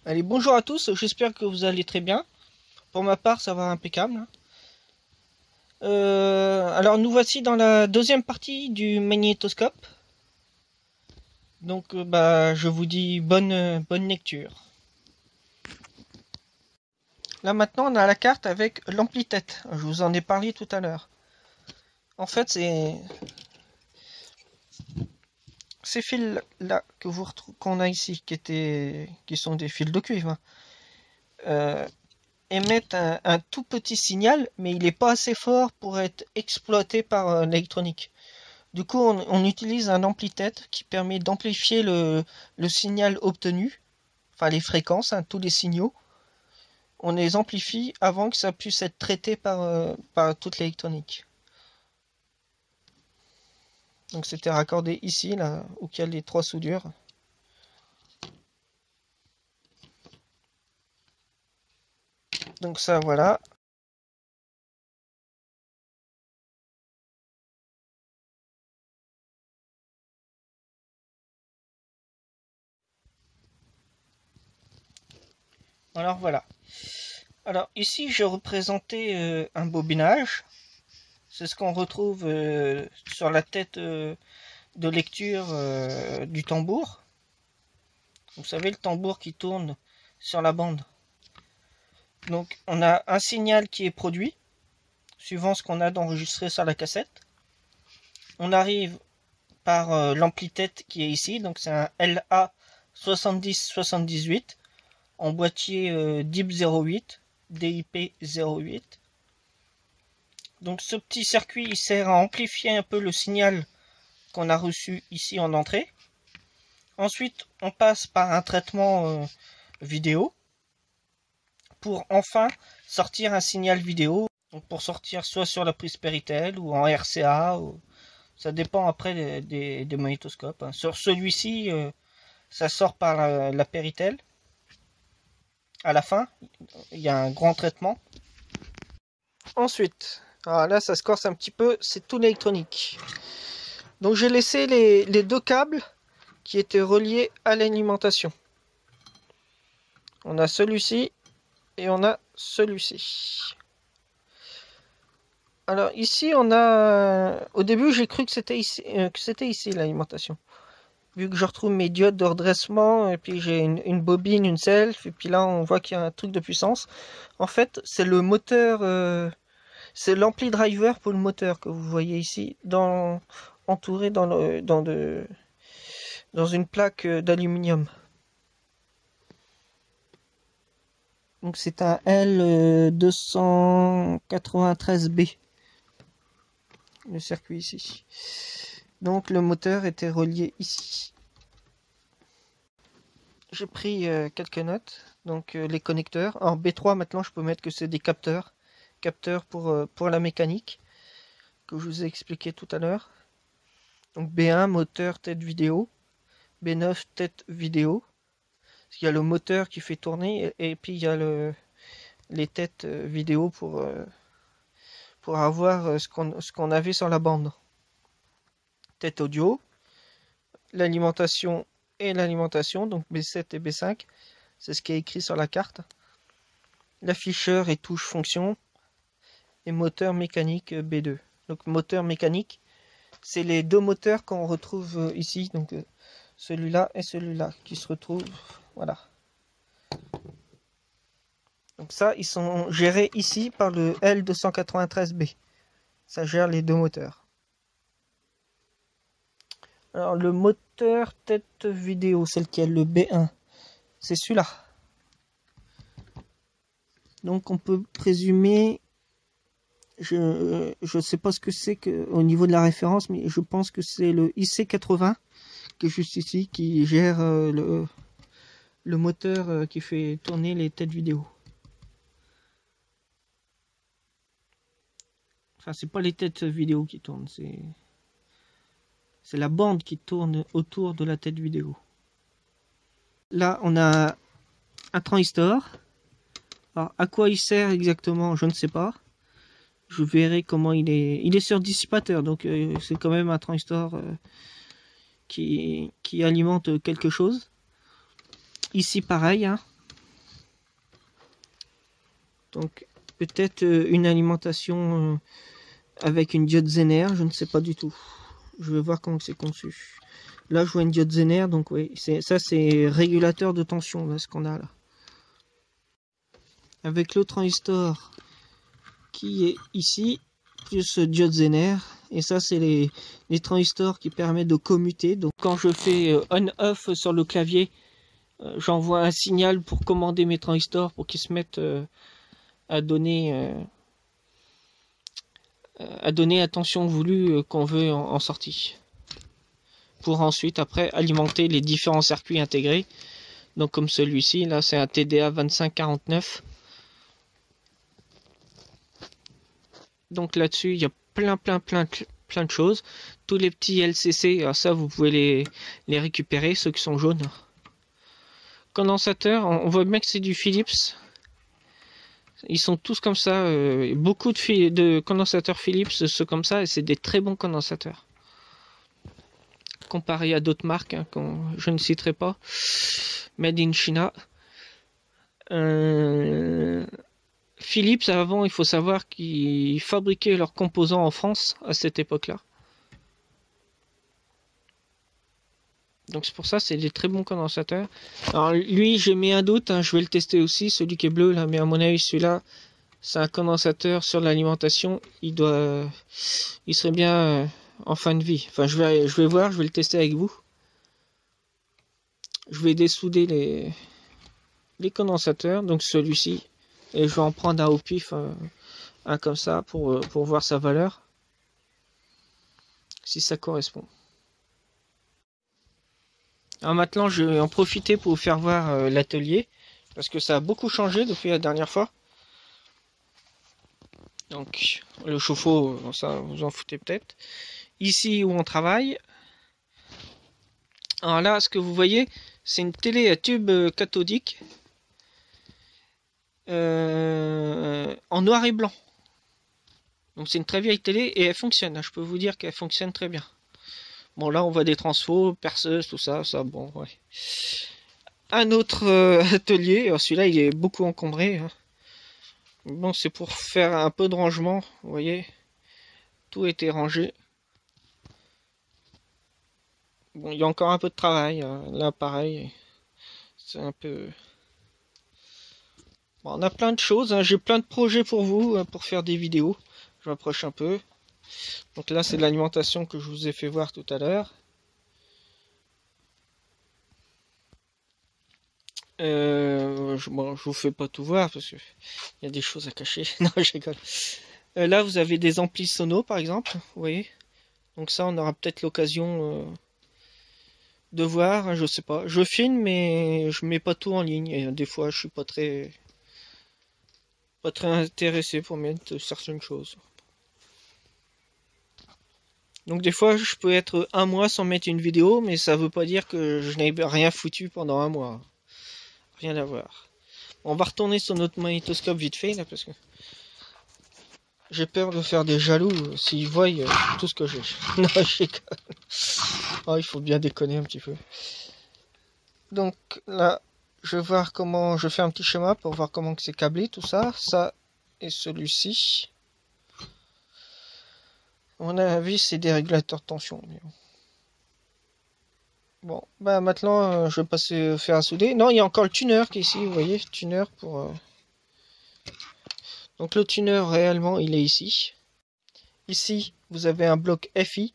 Allez, bonjour à tous, j'espère que vous allez très bien. Pour ma part, ça va impeccable. Alors, nous voici dans la deuxième partie du magnétoscope. Donc, je vous dis bonne lecture. Là, maintenant, on a la carte avec l'ampli-tête. Je vous en ai parlé tout à l'heure. En fait, ces fils-là que vous qu'on a ici, qui sont des fils de cuivre, émettent un tout petit signal, mais il n'est pas assez fort pour être exploité par l'électronique. Du coup, on utilise un ampli-tête qui permet d'amplifier le signal obtenu, enfin les fréquences, hein, tous les signaux. On les amplifie avant que ça puisse être traité par toute l'électronique. Donc c'était raccordé ici, là, où il y a les 3 soudures. Donc ça, voilà. Alors voilà. Alors ici, j'ai représenté un bobinage. C'est ce qu'on retrouve sur la tête de lecture du tambour. Vous savez, le tambour qui tourne sur la bande. Donc on a un signal qui est produit, suivant ce qu'on a d'enregistré sur la cassette. On arrive par l'ampli-tête qui est ici, donc c'est un LA7078 en boîtier DIP08, DIP08. Donc ce petit circuit il sert à amplifier un peu le signal qu'on a reçu ici en entrée. Ensuite on passe par un traitement vidéo pour enfin sortir un signal vidéo. Donc pour sortir soit sur la prise Péritel ou en RCA, ça dépend après des magnétoscopes. Hein. Sur celui-ci, ça sort par la Péritel. À la fin, il y a un grand traitement. Ensuite, alors là ça se corse un petit peu, c'est tout l'électronique. Donc j'ai laissé les 2 câbles qui étaient reliés à l'alimentation. On a celui-ci et on a celui-ci. Alors ici on a... Au début j'ai cru que c'était ici l'alimentation. Vu que je retrouve mes diodes de redressement, et puis j'ai une bobine, une self, et puis là on voit qu'il y a un truc de puissance. En fait c'est le moteur, c'est l'ampli driver pour le moteur que vous voyez ici, entouré dans une plaque d'aluminium. Donc c'est un L293B. Le circuit ici. Donc le moteur était relié ici. J'ai pris quelques notes. Donc les connecteurs. En B3 maintenant je peux mettre que c'est des capteurs. Capteurs pour la mécanique. Que je vous ai expliqué tout à l'heure. Donc B1 moteur tête vidéo. B9 tête vidéo. Il y a le moteur qui fait tourner. Et puis il y a les têtes vidéo pour avoir ce qu'on avait sur la bande. Tête audio, l'alimentation et l'alimentation, donc B7 et B5, c'est ce qui est écrit sur la carte. L'afficheur et touche fonction, et moteur mécanique B2. Donc moteur mécanique, c'est les 2 moteurs qu'on retrouve ici, donc celui-là et celui-là, qui se retrouvent, voilà. Donc ça, ils sont gérés ici par le L293B. Ça gère les 2 moteurs. Alors le moteur tête vidéo, c'est lequel? Le B1. C'est celui-là. Donc on peut présumer, je sais pas ce que c'est au niveau de la référence, mais je pense que c'est le IC80 qui est juste ici, qui gère le moteur qui fait tourner les têtes vidéo. Enfin, c'est pas les têtes vidéo qui tournent, c'est la bande qui tourne autour de la tête vidéo. Là, on a un transistor. Alors, à quoi il sert exactement, je ne sais pas. Je verrai comment il est. Il est sur dissipateur, donc c'est quand même un transistor qui alimente quelque chose. Ici, pareil. Hein. Donc peut-être une alimentation avec une diode Zener, je ne sais pas du tout. Je vais voir comment c'est conçu. Là je vois une diode Zener, donc oui, ça c'est régulateur de tension, là, ce qu'on a là. Avec le transistor qui est ici, plus diode Zener. Et ça c'est les transistors qui permettent de commuter. Donc quand je fais on-off sur le clavier, j'envoie un signal pour commander mes transistors pour qu'ils se mettent à donner la tension voulue qu'on veut en sortie. Pour ensuite après alimenter les différents circuits intégrés. Donc comme celui-ci, là c'est un TDA 2549. Donc là-dessus il y a plein de choses. Tous les petits LCC, alors ça vous pouvez les récupérer, ceux qui sont jaunes. Condensateur, on voit bien que c'est du Philips. Ils sont tous comme ça, beaucoup de condensateurs Philips sont comme ça, et c'est des très bons condensateurs. Comparé à d'autres marques, hein, je ne citerai pas. Made in China. Philips, avant, il faut savoir qu'ils fabriquaient leurs composants en France à cette époque-là. Donc c'est pour ça, c'est des très bons condensateurs. Alors lui, j'ai mis un doute, hein, je vais le tester aussi, celui qui est bleu là, mais à mon avis celui-là, c'est un condensateur sur l'alimentation. Il serait bien en fin de vie. Enfin, je vais voir, je vais le tester avec vous. Je vais dessouder les condensateurs, donc celui-ci, et je vais en prendre un au pif, un comme ça, pour voir sa valeur, si ça correspond. Alors maintenant, je vais en profiter pour vous faire voir l'atelier, parce que ça a beaucoup changé depuis la dernière fois. Donc, le chauffe-eau, ça vous en foutez peut-être. Ici où on travaille. Alors là, ce que vous voyez, c'est une télé à tube cathodique en noir et blanc. Donc c'est une très vieille télé et elle fonctionne. Je peux vous dire qu'elle fonctionne très bien. Bon, là, on voit des transfos, perceuses, tout ça, bon, ouais. Un autre atelier, celui-là, il est beaucoup encombré. Hein. Bon, c'est pour faire un peu de rangement, vous voyez. Tout a été rangé. Bon, il y a encore un peu de travail. Là, pareil, c'est un peu... Bon, on a plein de choses. Hein. J'ai plein de projets pour vous, pour faire des vidéos. Je m'approche un peu. Donc là, c'est de l'alimentation que je vous ai fait voir tout à l'heure. Je vous fais pas tout voir parce que il y a des choses à cacher. Non, je rigole. Là, vous avez des amplis sono, par exemple. Vous voyez. Donc ça, on aura peut-être l'occasion de voir. Hein, je sais pas. Je filme, mais je mets pas tout en ligne. Et des fois, je suis pas très intéressé pour mettre certaines choses. Donc des fois je peux être un mois sans mettre une vidéo, mais ça veut pas dire que je n'ai rien foutu pendant un mois. Rien à voir. On va retourner sur notre magnétoscope vite fait là parce que j'ai peur de faire des jaloux s'ils voient tout ce que j'ai. Non, je déconne. Oh, il faut bien déconner un petit peu. Donc là, je vais voir comment je fais un petit schéma pour voir comment c'est câblé tout ça. Ça et celui-ci. À mon avis, c'est des régulateurs de tension. Mais bon, bah maintenant, je vais passer faire à souder. Non, il y a encore le tuner qui est ici, vous voyez, tuner pour... Donc le tuner, réellement, il est ici. Ici, vous avez un bloc FI.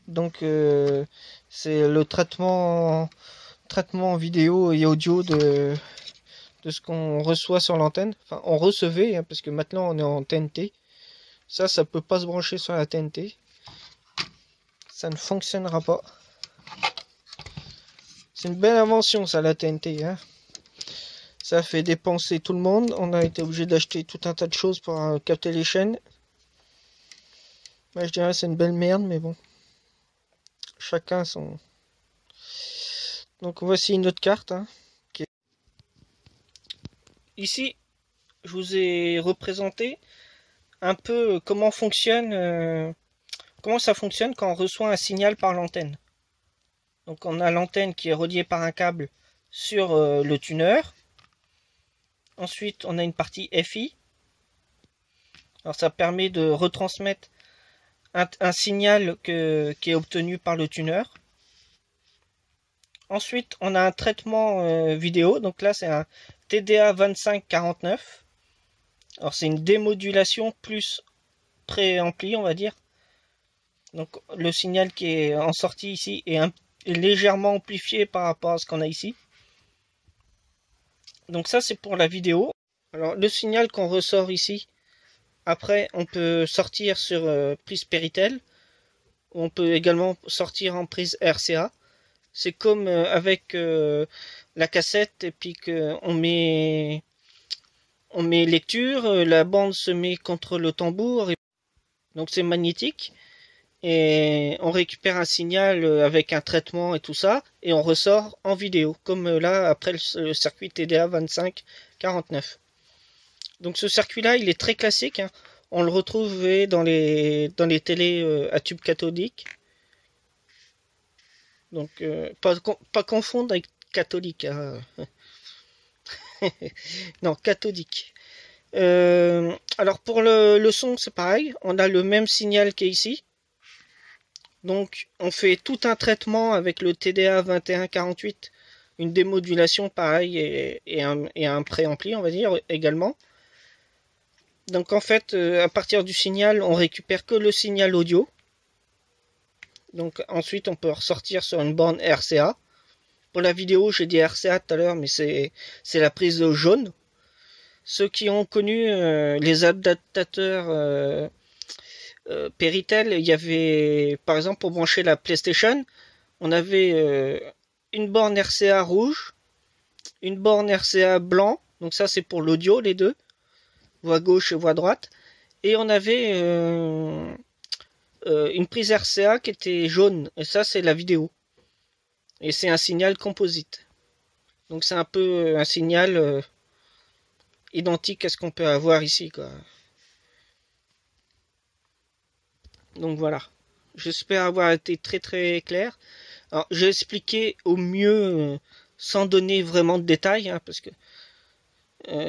Donc, c'est le traitement vidéo et audio de ce qu'on reçoit sur l'antenne. Enfin, on recevait, hein, parce que maintenant, on est en TNT. Ça peut pas se brancher sur la TNT. Ça ne fonctionnera pas. C'est une belle invention, ça, la TNT. Hein. Ça fait dépenser tout le monde. On a été obligé d'acheter tout un tas de choses pour capter les chaînes. Moi, je dirais c'est une belle merde, mais bon. Chacun son... Donc, voici une autre carte. Hein, qui est... Ici, je vous ai représenté un peu comment fonctionne... Comment ça fonctionne quand on reçoit un signal par l'antenne. Donc on a l'antenne qui est reliée par un câble sur le tuner. Ensuite, on a une partie FI. Alors ça permet de retransmettre un signal qui est obtenu par le tuner. Ensuite, on a un traitement vidéo. Donc là, c'est un TDA 2549. Alors c'est une démodulation plus préampli, on va dire. Donc le signal qui est en sortie ici est légèrement amplifié par rapport à ce qu'on a ici. Donc ça, c'est pour la vidéo. Alors le signal qu'on ressort ici, après on peut sortir sur prise Péritel. On peut également sortir en prise RCA. C'est comme avec la cassette, et puis qu'on met lecture, la bande se met contre le tambour, donc c'est magnétique, et on récupère un signal avec un traitement et tout ça, et on ressort en vidéo, comme là après le circuit TDA 2549. Donc ce circuit-là, il est très classique, hein. On le retrouve dans les télés à tube cathodique. Donc pas confondre avec catholique, hein. Non, cathodique. Alors pour le son, c'est pareil. On a le même signal qui est ici. Donc on fait tout un traitement avec le TDA 2148, une démodulation pareil et un préampli, on va dire également. Donc en fait, à partir du signal, on récupère que le signal audio. Donc ensuite, on peut ressortir sur une borne RCA. Pour la vidéo, j'ai dit RCA tout à l'heure, mais c'est la prise jaune. Ceux qui ont connu les adaptateurs Péritel, il y avait, par exemple, pour brancher la PlayStation, on avait une borne RCA rouge, une borne RCA blanc, donc ça c'est pour l'audio, les deux, voix gauche et voix droite, et on avait une prise RCA qui était jaune, et ça c'est la vidéo. Et c'est un signal composite. Donc c'est un peu un signal identique à ce qu'on peut avoir ici, quoi. Donc voilà. J'espère avoir été très très clair. Alors j'ai expliqué au mieux sans donner vraiment de détails, hein, parce que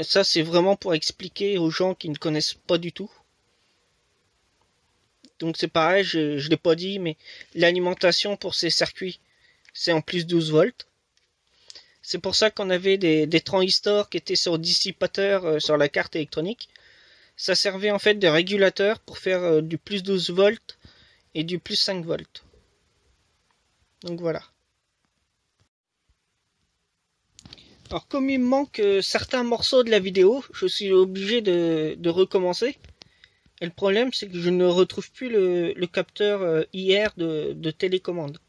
ça c'est vraiment pour expliquer aux gens qui ne connaissent pas du tout. Donc c'est pareil, je ne l'ai pas dit, mais l'alimentation pour ces circuits, c'est en plus 12 volts. C'est pour ça qu'on avait des transistors qui étaient sur dissipateur sur la carte électronique. Ça servait en fait de régulateur pour faire du plus 12 volts et du plus 5 volts. Donc voilà. Alors comme il me manque certains morceaux de la vidéo, je suis obligé de recommencer. Et le problème, c'est que je ne retrouve plus le capteur IR de télécommande.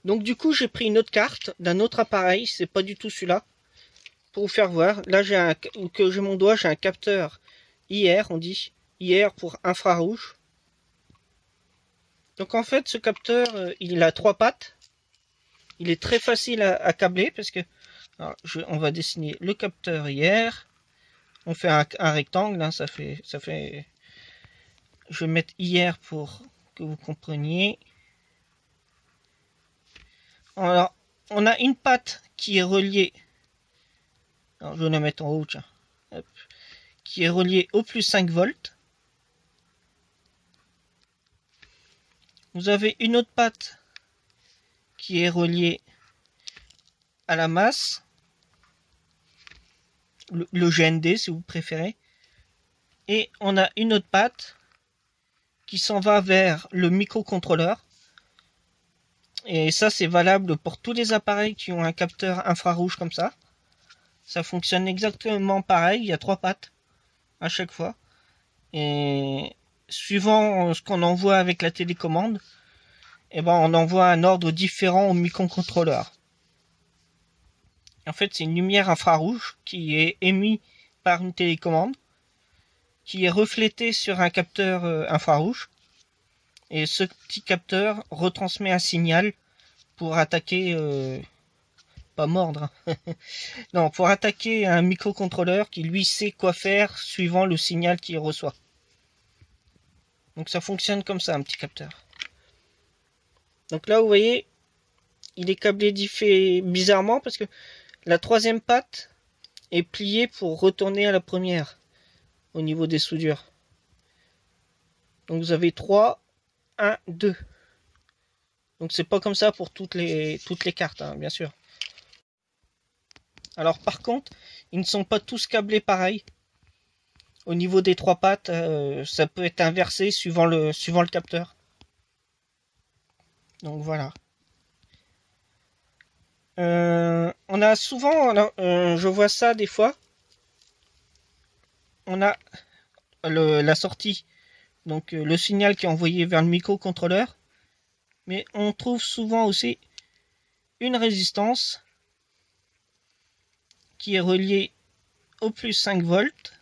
Donc du coup, j'ai pris une autre carte d'un autre appareil, c'est pas du tout celui-là, pour vous faire voir. Là, j'ai mon doigt, j'ai un capteur IR, on dit IR pour infrarouge. Donc en fait, ce capteur, il a 3 pattes. Il est très facile à câbler parce que alors, on va dessiner le capteur IR. On fait un rectangle, hein, ça fait. Je vais mettre IR pour que vous compreniez. Alors, on a une patte qui est reliée. Alors, je vais la mettre en haut, tiens. Hop. Qui est reliée au plus 5 volts. Vous avez une autre patte qui est reliée à la masse. Le GND si vous préférez. Et on a une autre patte qui s'en va vers le microcontrôleur. Et ça, c'est valable pour tous les appareils qui ont un capteur infrarouge comme ça. Ça fonctionne exactement pareil. Il y a 3 pattes à chaque fois. Et suivant ce qu'on envoie avec la télécommande, eh ben, on envoie un ordre différent au microcontrôleur. En fait, c'est une lumière infrarouge qui est émise par une télécommande, qui est reflétée sur un capteur infrarouge. Et ce petit capteur retransmet un signal pour attaquer, pas mordre, non, pour attaquer un microcontrôleur qui lui sait quoi faire suivant le signal qu'il reçoit. Donc ça fonctionne comme ça, un petit capteur. Donc là, vous voyez, il est câblé bizarrement parce que la troisième patte et plier pour retourner à la première au niveau des soudures. Donc vous avez 3, 1, 2. Donc c'est pas comme ça pour toutes les cartes, hein, bien sûr. Alors par contre, ils ne sont pas tous câblés pareil. Au niveau des 3 pattes, ça peut être inversé suivant le capteur. Donc voilà. On a souvent, je vois ça des fois, on a la sortie, donc le signal qui est envoyé vers le microcontrôleur, mais on trouve souvent aussi une résistance qui est reliée au plus 5 volts.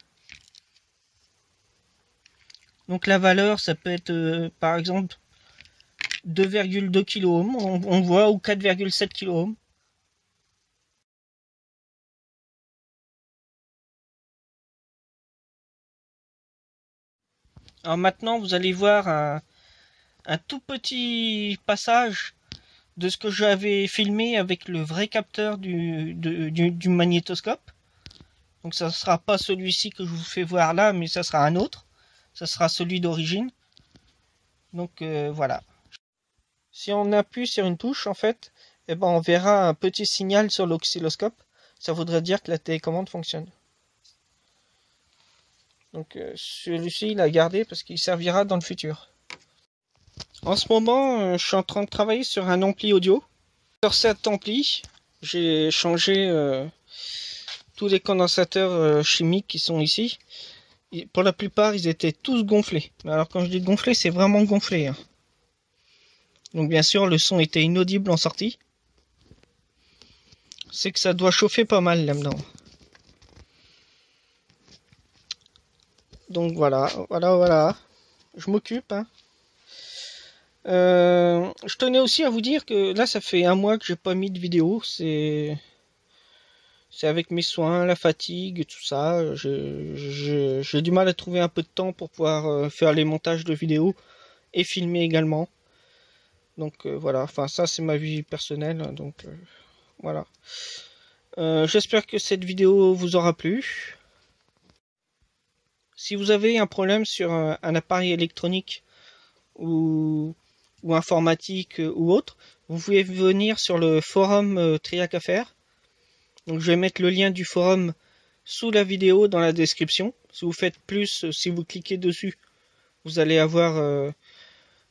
Donc la valeur, ça peut être par exemple 2,2 kΩ, on voit, ou 4,7 kΩ. Alors maintenant, vous allez voir un tout petit passage de ce que j'avais filmé avec le vrai capteur du magnétoscope. Donc ça ne sera pas celui-ci que je vous fais voir là, mais ça sera un autre. Ça sera celui d'origine. Donc voilà. Si on appuie sur une touche, en fait, eh ben, on verra un petit signal sur l'oscilloscope. Ça voudrait dire que la télécommande fonctionne. Donc celui-ci, il a gardé parce qu'il servira dans le futur. En ce moment, je suis en train de travailler sur un ampli audio. Sur cet ampli, j'ai changé tous les condensateurs chimiques qui sont ici. Et pour la plupart, ils étaient tous gonflés. Alors quand je dis gonflé, c'est vraiment gonflé, hein. Donc bien sûr, le son était inaudible en sortie. C'est que ça doit chauffer pas mal là-dedans. Donc voilà. Je m'occupe, hein. Je tenais aussi à vous dire que là, ça fait un mois que j'ai pas mis de vidéo. C'est avec mes soins, la fatigue, tout ça. J'ai du mal à trouver un peu de temps pour pouvoir faire les montages de vidéos et filmer également. Donc voilà, enfin ça c'est ma vie personnelle. Donc voilà. J'espère que cette vidéo vous aura plu. Si vous avez un problème sur un appareil électronique ou informatique ou autre, vous pouvez venir sur le forum Triac Affaires. Donc je vais mettre le lien du forum sous la vidéo dans la description. Si vous faites plus, si vous cliquez dessus, vous allez avoir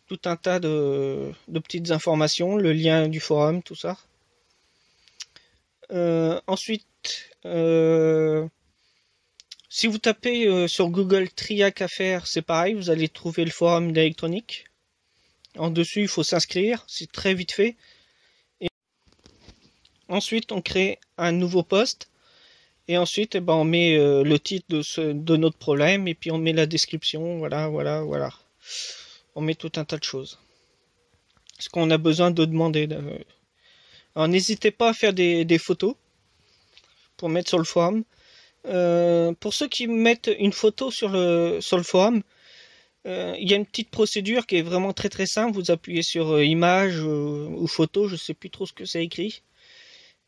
tout un tas de petites informations, le lien du forum, tout ça. Ensuite, si vous tapez sur Google Triac Affaires, c'est pareil, vous allez trouver le forum d'électronique. En dessus, il faut s'inscrire, c'est très vite fait. Et ensuite, on crée un nouveau post. Et ensuite, eh ben, on met le titre de notre problème. Et puis, on met la description. Voilà. On met tout un tas de choses. Ce qu'on a besoin de demander. Alors, n'hésitez pas à faire des photos pour mettre sur le forum. Pour ceux qui mettent une photo sur le forum, il y a une petite procédure qui est vraiment très très simple. Vous appuyez sur image ou photo, je sais plus trop ce que c'est écrit.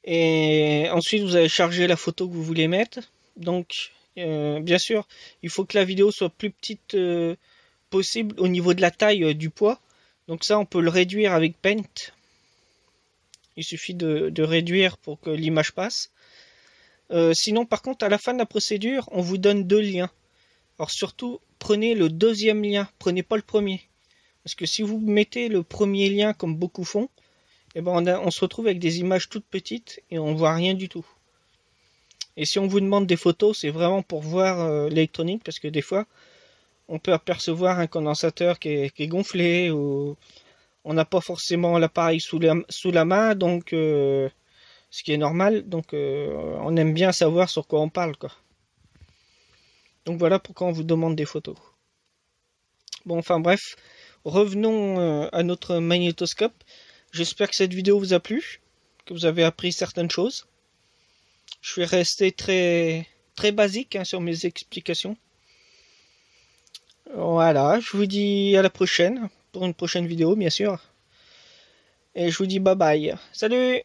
Et ensuite vous allez charger la photo que vous voulez mettre. Donc bien sûr, il faut que la vidéo soit plus petite possible au niveau de la taille du poids. Donc ça on peut le réduire avec Paint. Il suffit de réduire pour que l'image passe. Sinon par contre à la fin de la procédure, on vous donne 2 liens. Alors surtout, prenez le deuxième lien, prenez pas le premier. Parce que si vous mettez le premier lien comme beaucoup font, eh ben on se retrouve avec des images toutes petites et on voit rien du tout. Et si on vous demande des photos, c'est vraiment pour voir l'électronique, parce que des fois, on peut apercevoir un condensateur qui est gonflé, ou on n'a pas forcément l'appareil sous la main, donc ce qui est normal, donc on aime bien savoir sur quoi on parle, quoi. Donc voilà pourquoi on vous demande des photos. Bon, enfin bref, revenons à notre magnétoscope. J'espère que cette vidéo vous a plu, que vous avez appris certaines choses. Je suis resté très basique hein, sur mes explications. Voilà, je vous dis à la prochaine, pour une prochaine vidéo bien sûr. Et je vous dis bye bye. Salut!